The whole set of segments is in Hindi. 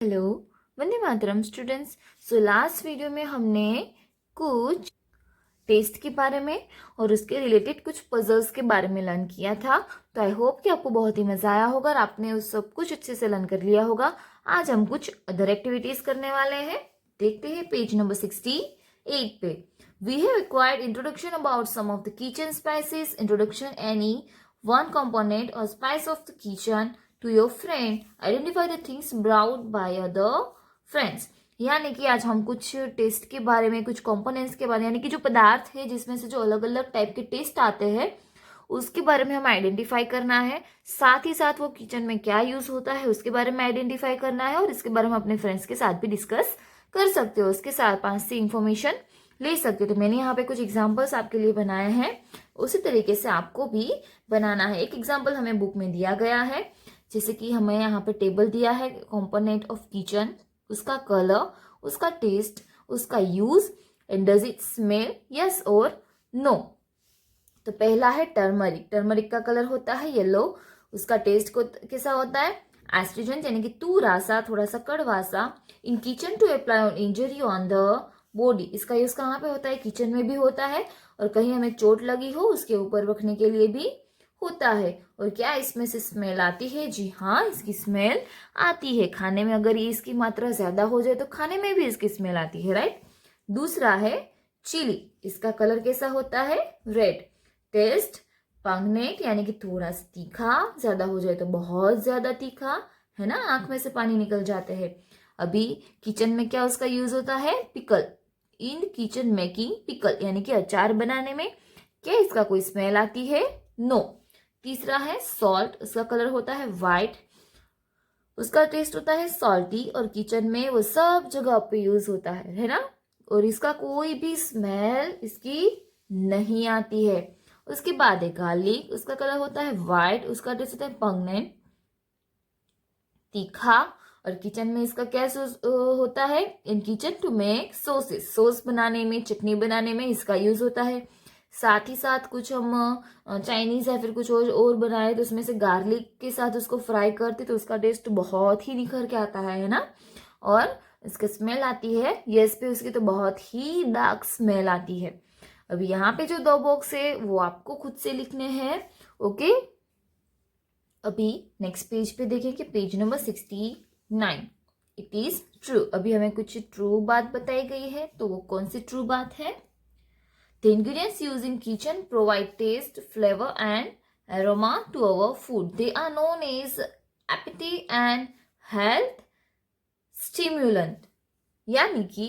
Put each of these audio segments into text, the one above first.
Hello, Vande Mataram students. So last video में हमने कुछ टेस्ट के बारे में और उसके रिलेटेड कुछ पजल्स के बारे में लर्न किया था। तो आई होप कि आपको बहुत ही मजा आया होगा और आपने उस सब कुछ अच्छे से लर्न कर लिया होगा। आज हम कुछ अदर एक्टिविटीज करने वाले हैं। देखते हैं पेज नंबर 68 पे। We have acquired introduction about some of the kitchen spices. Introduction any one component or spice of the kitchen to your friend. Identify the things brought by other friends. यानी कि आज हम कुछ टेस्ट के बारे में, कुछ कंपोनेंट्स के बारे में, यानी कि जो पदार्थ है जिसमें से जो अलग अलग टाइप के टेस्ट आते हैं उसके बारे में हमें आइडेंटिफाई करना है। साथ ही साथ वो किचन में क्या यूज होता है उसके बारे में आइडेंटिफाई करना है और इसके बारे में अपने फ्रेंड्स के साथ भी डिस्कस कर सकते हो, उसके साथ पास से इंफॉर्मेशन ले सकते हो। तो मैंने यहाँ पे कुछ एग्जाम्पल्स आपके लिए बनाए हैं, उसी तरीके से आपको भी बनाना है। एक एग्जाम्पल हमें बुक में दिया गया है, जैसे कि हमें यहाँ पे टेबल दिया है कॉम्पोनेंट ऑफ किचन, उसका कलर, उसका टेस्ट, उसका use and does it smell yes और नो। तो पहला है टर्मरिक। टर्मरिक का कलर होता है येलो, उसका टेस्ट को कैसा होता है एस्ट्रिजेंट, यानी कि तूरा सा, थोड़ा सा कड़वा सा। In kitchen to apply on injury on the body, इसका यूज कहाँ पे होता है, किचन में भी होता है और कहीं हमें चोट लगी हो उसके ऊपर रखने के लिए भी होता है। और क्या इसमें से स्मेल आती है? जी हाँ, इसकी स्मेल आती है। खाने में अगर ये इसकी मात्रा ज्यादा हो जाए तो खाने में भी इसकी स्मेल आती है, राइट। दूसरा है चिली, इसका कलर कैसा होता है? रेड। टेस्ट पंगनेट, यानी कि थोड़ा सा तीखा, ज्यादा हो जाए तो बहुत ज्यादा तीखा, है ना, आंख में से पानी निकल जाते हैं। अभी किचन में क्या उसका यूज होता है? Pickle. In kitchen making pickle, यानी कि अचार बनाने में क्या इसका कोई स्मेल आती है? नो। तीसरा है सॉल्ट, उसका कलर होता है व्हाइट, उसका टेस्ट होता है सॉल्टी और किचन में वो सब जगह पे यूज होता है ना, और इसका कोई भी स्मेल इसकी नहीं आती है। उसके बाद है गार्लिक, उसका कलर होता है व्हाइट, उसका टेस्ट होता है पंगनेंट, तीखा, और किचन में इसका क्या होता है? In kitchen to make sauces, sauce बनाने में, चटनी बनाने में इसका यूज होता है। साथ ही साथ कुछ हम चाइनीज या फिर कुछ और बनाए तो उसमें से गार्लिक के साथ उसको फ्राई करते तो उसका टेस्ट बहुत ही निखर के आता है ना। और इसका स्मेल आती है यस पे, उसकी तो बहुत ही डार्क स्मेल आती है। अभी यहाँ पे जो दो बॉक्स है वो आपको खुद से लिखने हैं, ओके। अभी नेक्स्ट पेज पे देखेंगे, page number 69। It is true. अभी हमें कुछ ट्रू बात बताई गई है, तो वो कौन सी ट्रू बात है? The ingredients used in kitchen provide taste, flavor and aroma to our food. They are known as appetite and health stimulant. यानी कि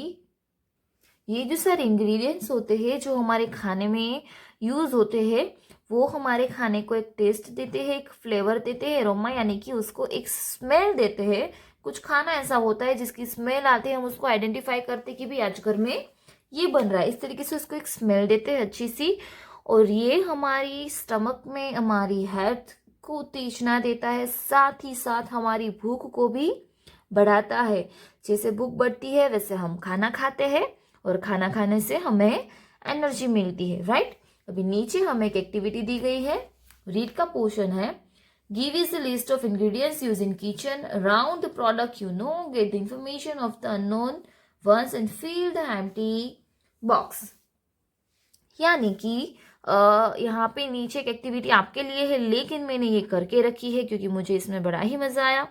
ये जो सारे इंग्रेडिएंट्स होते हैं जो हमारे खाने में यूज होते हैं वो हमारे खाने को एक टेस्ट देते हैं, एक फ्लेवर देते हैं, एरोमा यानी कि उसको एक स्मेल देते हैं। कुछ खाना ऐसा होता है जिसकी स्मेल आती है, हम उसको आइडेंटिफाई करते कि भी आज घर में ये बन रहा है, इस तरीके से उसको एक स्मेल देते हैं अच्छी सी। और ये हमारी स्टमक में हमारी हेल्थ को उत्तेजना देता है, साथ ही साथ हमारी भूख को भी बढ़ाता है। जैसे भूख बढ़ती है वैसे हम खाना खाते हैं और खाना खाने से हमें एनर्जी मिलती है, राइट। अभी नीचे हमें एक एक्टिविटी दी गई है, रीड का पोर्शन है। Give is the list of ingredients use in kitchen, round the product you know, get the information of the unknown ones and fill the empty box. यानी कि यहाँ पे नीचे एक एक्टिविटी आपके लिए है, लेकिन मैंने ये करके रखी है क्योंकि मुझे इसमें बड़ा ही मजा आया,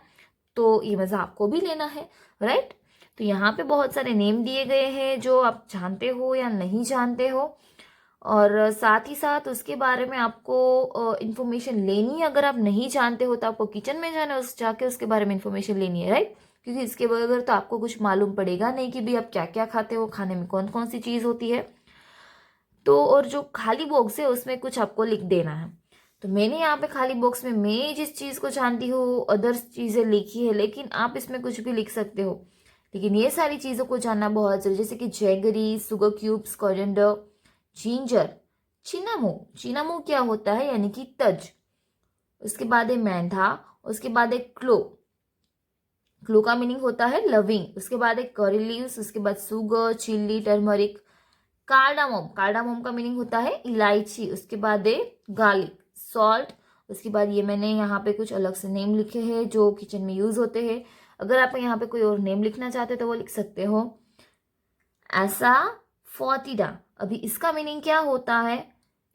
तो ये मजा आपको भी लेना है, राइट। तो यहाँ पे बहुत सारे नेम दिए गए हैं जो आप जानते हो या नहीं जानते हो, और साथ ही साथ उसके बारे में आपको इंफॉर्मेशन लेनी है। अगर आप नहीं जानते हो तो आपको किचन में जाना है, जाके उसके बारे में इंफॉर्मेशन लेनी है, राइट। क्योंकि इसके बगैर तो आपको कुछ मालूम पड़ेगा नहीं कि भी आप क्या क्या खाते हो, खाने में कौन कौन सी चीज़ होती है। तो और जो खाली बॉक्स है उसमें कुछ आपको लिख देना है। तो मैंने यहाँ पे खाली बॉक्स में मैं जिस चीज़ को जानती हूँ अदर्स चीज़ें लिखी है, लेकिन आप इसमें कुछ भी लिख सकते हो। लेकिन ये सारी चीज़ों को जानना बहुत जरूरी, जैसे कि jaggery, sugar cubes, coriander, ginger, cinnamon. Cinnamon क्या होता है? यानी कि तज। उसके बाद है मेंथा, उसके बाद है क्लो, क्लो का मीनिंग होता है लविंग। उसके बाद है करी लीव्स, उसके बाद सुगर, चिल्ली, टर्मरिक, कार्डामोम, कार्डामोम का मीनिंग होता है इलायची। उसके बाद है गार्लिक, सॉल्ट। उसके बाद ये मैंने यहाँ पे कुछ अलग से नेम लिखे हैं जो किचन में यूज होते हैं। अगर आप यहाँ पे कोई और नेम लिखना चाहते हो तो वो लिख सकते हो एसाफोटिडा। अभी इसका मीनिंग क्या होता है?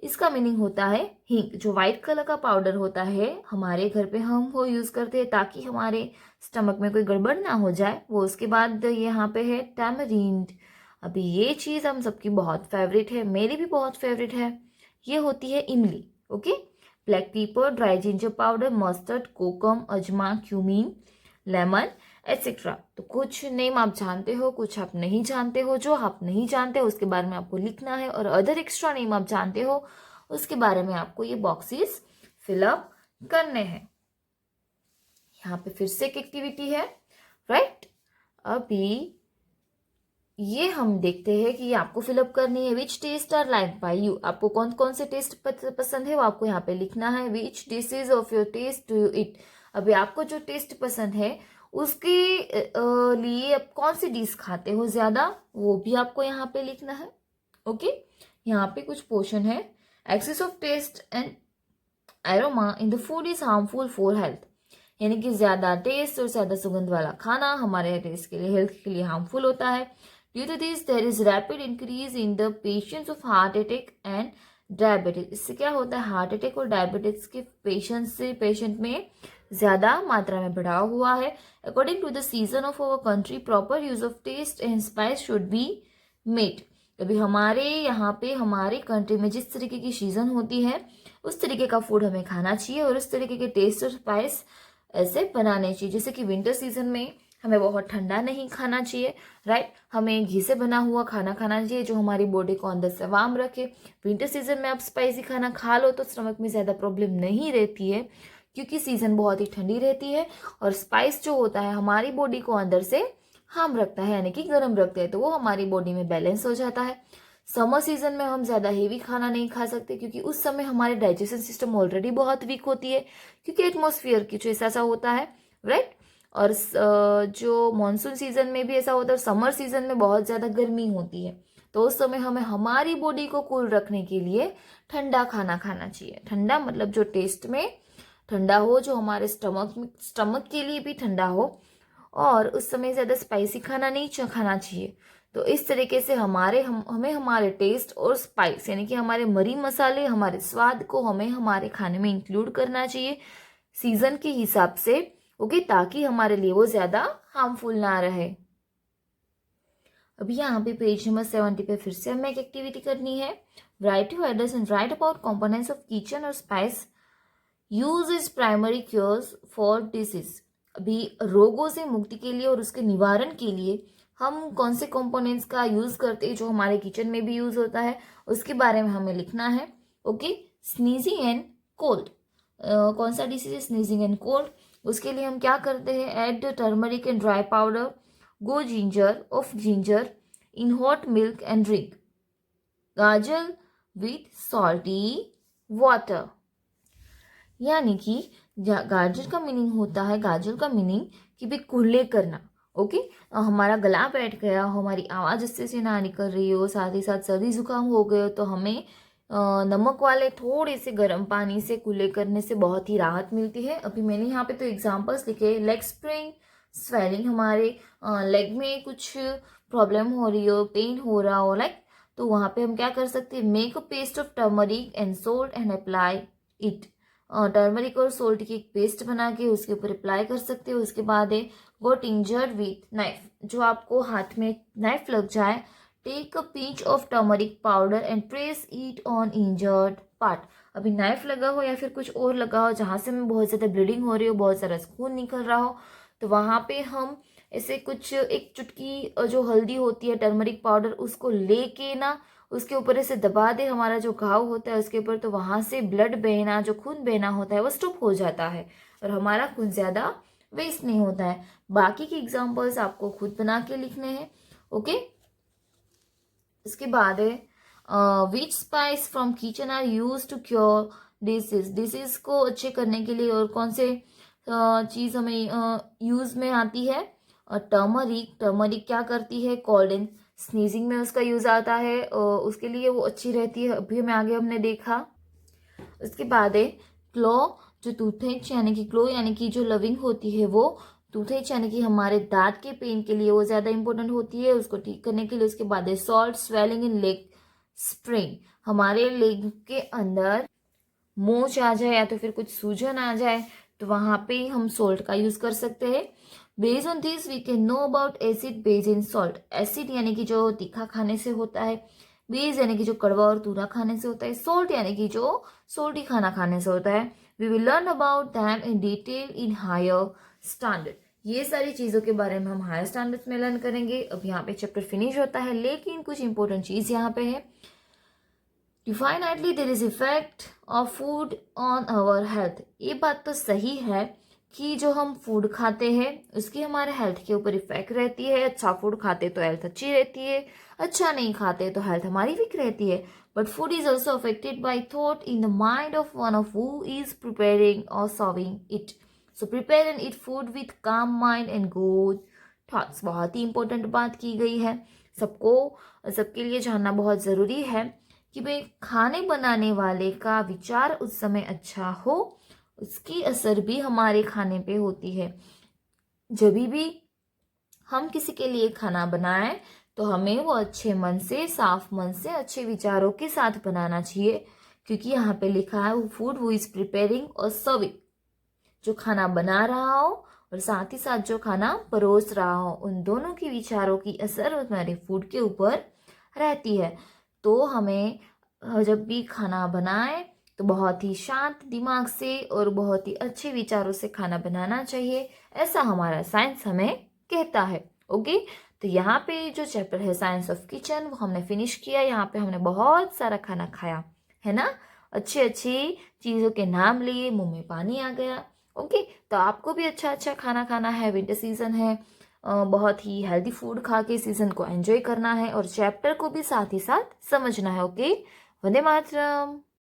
इसका मीनिंग होता है हींग। जो व्हाइट कलर का पाउडर होता है हमारे घर पे हम वो यूज करते हैं ताकि हमारे स्टमक में कोई गड़बड़ ना हो जाए वो। उसके बाद यहाँ पे है टैमरिंड। अभी ये चीज हम सबकी बहुत फेवरेट है, मेरी भी बहुत फेवरेट है। ये होती है इमली। Okay, black pepper, dry ginger powder, mustard, kokum, ajma, cumin, lemon etcetera. तो कुछ नेम आप जानते हो, कुछ आप नहीं जानते हो। जो आप नहीं जानते हो उसके बारे में आपको लिखना है, और अदर एक्स्ट्रा नेम आप जानते हो उसके बारे में आपको ये बॉक्सेस फिलअप करने हैं। यहाँ पे फिर से एक एक्टिविटी है, राइट। अभी ये हम देखते हैं कि ये आपको फिलअप करनी है। Which test are like by you. आपको कौन कौन से टेस्ट पसंद है वो आपको यहाँ पे लिखना है। Which dishes of your taste do you eat. अभी आपको जो टेस्ट पसंद है उसके लिए आप कौन सी डिश खाते हो ज्यादा, वो भी आपको यहाँ पे लिखना है। ओके, यहाँ पे कुछ पोर्शन है। Excess of taste and aroma in the food is harmful for health. यानी कि ज्यादा टेस्ट और ज्यादा सुगंध वाला खाना हमारे टेस्ट के लिए, हेल्थ के लिए हार्मफुल होता है। Due to this there is rapid increase in the patients of heart attack and diabetes. इससे क्या होता है, हार्ट अटैक और डायबिटीज के पेशेंट में ज्यादा मात्रा में बढ़ाव हुआ है। According to the season of our country proper use of taste and spice should be made. अभी हमारे यहाँ पे हमारे कंट्री में जिस तरीके की सीजन होती है उस तरीके का फूड हमें खाना चाहिए और उस तरीके के टेस्ट और स्पाइस ऐसे बनाने चाहिए। जैसे कि विंटर सीजन में हमें बहुत ठंडा नहीं खाना चाहिए, राइट। हमें घी से बना हुआ खाना खाना चाहिए जो हमारी बॉडी को अंदर से वार्म रखे। विंटर सीजन में आप स्पाइसी खाना खा लो तो स्टमक में ज़्यादा प्रॉब्लम नहीं रहती है क्योंकि सीजन बहुत ही ठंडी रहती है और स्पाइस जो होता है हमारी बॉडी को अंदर से हार्म रखता है, यानी कि गर्म रखते हैं, तो वो हमारी बॉडी में बैलेंस हो जाता है। समर सीजन में हम ज़्यादा हेवी खाना नहीं खा सकते क्योंकि उस समय हमारे डाइजेशन सिस्टम ऑलरेडी बहुत वीक होती है क्योंकि एटमॉस्फेयर की जो ऐसा होता है, राइट। और जो मानसून सीजन में भी ऐसा होता है और समर सीजन में बहुत ज़्यादा गर्मी होती है, तो उस समय हमें हमारी बॉडी को कूल रखने के लिए ठंडा खाना खाना चाहिए। ठंडा मतलब जो टेस्ट में ठंडा हो, जो हमारे स्टमक के लिए भी ठंडा हो, और उस समय ज़्यादा स्पाइसी खाना नहीं खाना चाहिए। तो इस तरीके से हमें हमारे टेस्ट और स्पाइस यानी कि हमारे मरी मसाले, हमारे स्वाद को हमें हमारे खाने में इंक्लूड करना चाहिए सीजन के हिसाब से, ओके, ताकि हमारे लिए वो ज़्यादा हार्मफुल ना रहे। अभी यहाँ पे पेज नंबर 70 पे फिर से हमें एक एक्टिविटी करनी है। Write your address and write about components of kitchen or spice use is primary cures for disease. अभी रोगों से मुक्ति के लिए और उसके निवारण के लिए हम कौन से कंपोनेंट्स का यूज करते हैं जो हमारे किचन में भी यूज होता है उसके बारे में हमें लिखना है। Okay, sneezing and cold. कौन सा डिसीज है स्नीजिंग एंड कोल्ड, उसके लिए हम क्या करते हैं, add turmeric and dry powder, go ginger of ginger in hot milk and drink, गाजर विथ सॉल्टी वाटर। यानी कि गाजर का मीनिंग होता है, गाजर का मीनिंग कि भाई कुल्ले करना। ओके, हमारा गला बैठ गया, हमारी आवाज़ इससे से ना निकल रही हो, साथ ही साथ सर्दी जुकाम हो गए तो हमें नमक वाले थोड़े से गर्म पानी से कुल्ले करने से बहुत ही राहत मिलती है। अभी मैंने यहाँ पे तो एग्जांपल्स लिखे, लेग स्प्रिंग स्वेलिंग, हमारे लेग में कुछ प्रॉब्लम हो रही हो, पेन हो रहा हो लाइक, तो वहाँ पे हम क्या कर सकते हैं, make a paste of turmeric and salt and apply it. Turmeric और सोल्ट की एक पेस्ट बना के उसके ऊपर अप्लाई कर सकते हो। उसके बाद है गोट इंजर्ड विथ नाइफ, जो आपको हाथ में नाइफ लग जाए, take a pinch of turmeric powder and press it on injured part. अभी नाइफ लगा हो या फिर कुछ और लगा हो जहाँ से हमें बहुत ज़्यादा ब्लीडिंग हो रही हो, बहुत सारा खून निकल रहा हो, तो वहाँ पे हम ऐसे कुछ एक चुटकी जो हल्दी होती है टर्मरिक पाउडर उसको लेके ना उसके ऊपर ऐसे दबा दे हमारा जो घाव होता है उसके ऊपर, तो वहाँ से ब्लड बहना, जो खून बहना होता है वो स्टॉप हो जाता है और हमारा खून ज़्यादा वेस्ट नहीं होता है। बाकी के एग्जांपल्स आपको खुद बना के लिखने हैं। ओके, इसके बाद है which spice from kitchen are use to cure disease को अच्छे करने के लिए और कौन से चीज़ हमें यूज में आती है। टर्मरिक क्या करती है, कोल्ड एंड स्नीजिंग में उसका यूज आता है, उसके लिए वो अच्छी रहती है, अभी हमें आगे हमने देखा। उसके बाद है क्लो, जो टूथपेस्ट यानी कि क्लो यानी कि जो लविंग होती है वो टूथएच यानी कि हमारे दांत के पेन के लिए वो ज़्यादा इंपॉर्टेंट होती है, उसको ठीक करने के लिए। उसके बाद है salt swelling in leg sprain, हमारे लेग के अंदर मोच आ जाए या तो फिर कुछ सूजन आ जाए तो वहां पे हम सॉल्ट का यूज कर सकते हैं। Based on this we can know about acid base in salt. Acid यानी कि जो तीखा खाने से होता है, बेस यानी कि जो कड़वा और तूरा खाने से होता है, सॉल्ट यानी कि जो सोल्टी खाना खाने से होता है। We will learn about them in detail in higher standard. ये सारी चीजों के बारे में हम हायर स्टैंडर्ड्स में लर्न करेंगे। अब यहाँ पे चैप्टर फिनिश होता है, लेकिन कुछ इंपॉर्टेंट चीज यहाँ पे है। Definitely there is effect of food on our health. ये बात तो सही है कि जो हम फूड खाते हैं उसकी हमारे हेल्थ के ऊपर इफेक्ट रहती है। अच्छा फूड खाते तो हेल्थ अच्छी रहती है, अच्छा नहीं खाते तो हेल्थ हमारी वीक रहती है। But food is also affected by thought in the mind of one of who is preparing or serving it. So prepare and eat food with calm mind and good thoughts. बहुत ही इंपॉर्टेंट बात की गई है, सबके लिए जानना बहुत ज़रूरी है कि भाई खाने बनाने वाले का विचार उस समय अच्छा हो, उसकी असर भी हमारे खाने पे होती है। जब भी हम किसी के लिए खाना बनाएं तो हमें वो अच्छे मन से, साफ मन से, अच्छे विचारों के साथ बनाना चाहिए, क्योंकि यहाँ पे लिखा है वो food who is preparing or serving, जो खाना बना रहा हो और साथ ही साथ जो खाना परोस रहा हो, उन दोनों के विचारों की असर हमारे फूड के ऊपर रहती है। तो हमें जब भी खाना बनाए तो बहुत ही शांत दिमाग से और बहुत ही अच्छे विचारों से खाना बनाना चाहिए, ऐसा हमारा साइंस हमें कहता है। ओके, तो यहाँ पे जो चैप्टर है साइंस ऑफ किचन वो हमने फिनिश किया। यहाँ पे हमने बहुत सारा खाना खाया है ना, अच्छी अच्छी चीज़ों के नाम लिए, मुंह में पानी आ गया। ओके, तो आपको भी अच्छा अच्छा खाना खाना है, विंटर सीजन है, बहुत ही हेल्दी फूड खा के सीजन को एंजॉय करना है और चैप्टर को भी साथ ही साथ समझना है। ओके, वंदे मातरम।